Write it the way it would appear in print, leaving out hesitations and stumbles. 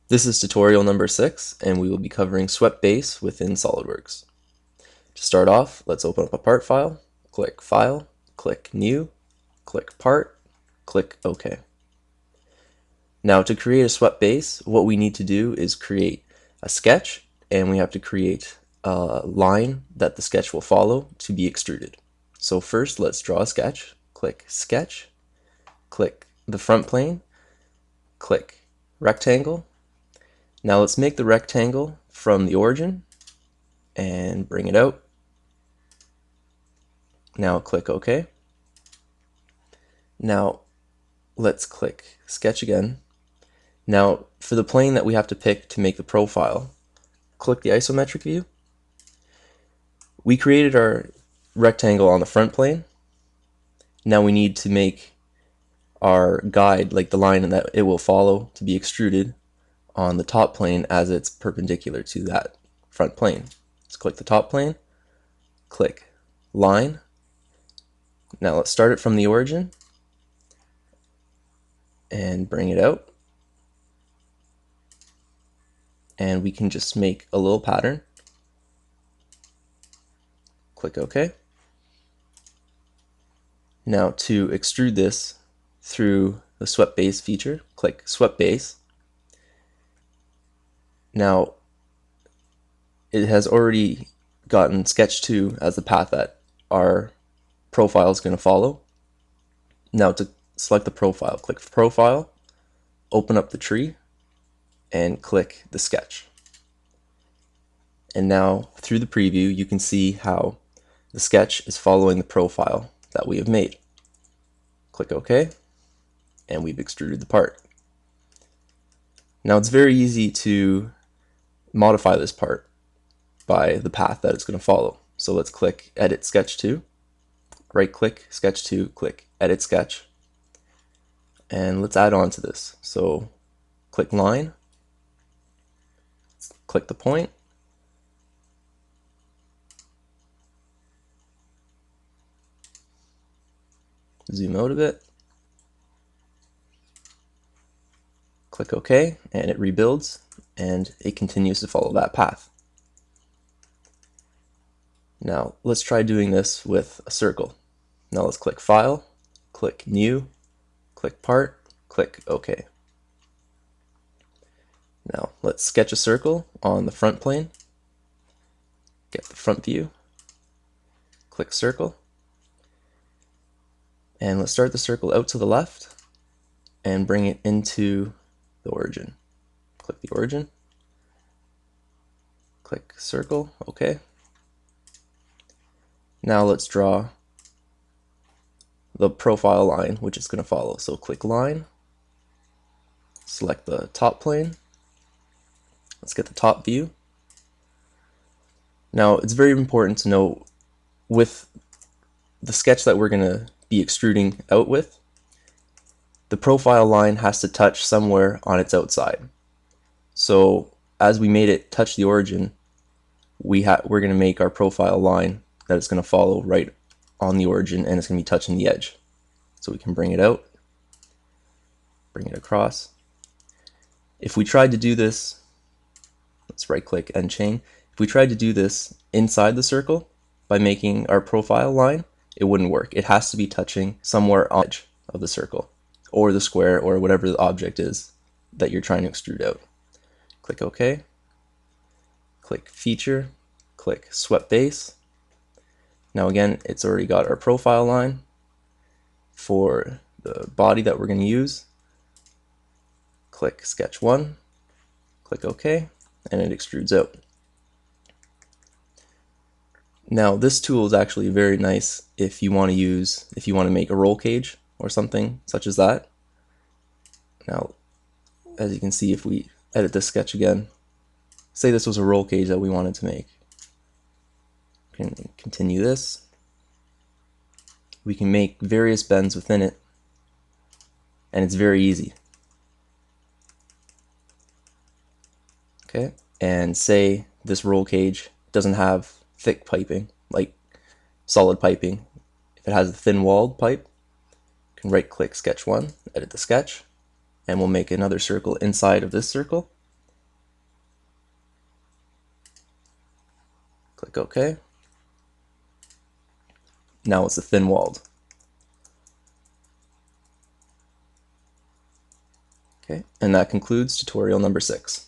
This is tutorial number 6, and we will be covering swept base within SOLIDWORKS. To start off, let's open up a part file, click File, click New, click Part, click OK. Now to create a swept base, what we need to do is create a sketch, and we have to create a line that the sketch will follow to be extruded. So first, let's draw a sketch. Click Sketch, click the front plane, click Rectangle. Now let's make the rectangle from the origin and bring it out. Now click OK. Now let's click Sketch again. Now for the plane that we have to pick to make the profile, click the isometric view. We created our rectangle on the front plane. Now we need to make our guide, like the line that it will follow, to be extruded on the top plane as it's perpendicular to that front plane. Let's click the top plane, click Line. Now let's start it from the origin and bring it out. And we can just make a little pattern. Click OK. Now to extrude this through the swept base feature, click Swept Base. Now it has already gotten Sketch 2 as the path that our profile is going to follow. Now to select the profile, click Profile, open up the tree, and click the sketch. And now through the preview you can see how the sketch is following the profile that we have made. Click OK, and we've extruded the part. Now it's very easy to modify this part by the path that it's going to follow. So let's click Edit Sketch 2, right click Sketch 2, click Edit Sketch, and let's add on to this. So click Line, click the point, zoom out a bit, click OK, and it rebuilds and it continues to follow that path. Now let's try doing this with a circle. Now let's click File, click New, click Part, click OK. Now let's sketch a circle on the front plane, get the front view, click Circle, and let's start the circle out to the left and bring it into the origin. Click the origin, click Circle, OK. Now let's draw the profile line which it's going to follow. So click Line, select the top plane, let's get the top view. Now it's very important to know with the sketch that we're going to be extruding out with, the profile line has to touch somewhere on its outside. So as we made it touch the origin, we're going to make our profile line that it's going to follow right on the origin, and it's going to be touching the edge. So we can bring it out, bring it across. If we tried to do this, let's right click End Chain. If we tried to do this inside the circle by making our profile line, it wouldn't work. It has to be touching somewhere on the edge of the circle or the square or whatever the object is that you're trying to extrude out. Click OK, click Feature, click Swept Base. Now again, it's already got our profile line for the body that we're going to use. Click Sketch 1, click OK, and it extrudes out. Now this tool is actually very nice if you want to make a roll cage or something such as that. Now as you can see, if we edit this sketch again, say this was a roll cage that we wanted to make. We can continue this. We can make various bends within it, and it's very easy. Okay, and say this roll cage doesn't have thick piping, like solid piping. If it has a thin walled pipe, you can right click Sketch 1, edit the sketch, and we'll make another circle inside of this circle. Click OK. Now it's a thin walled. Okay, and that concludes tutorial number 6.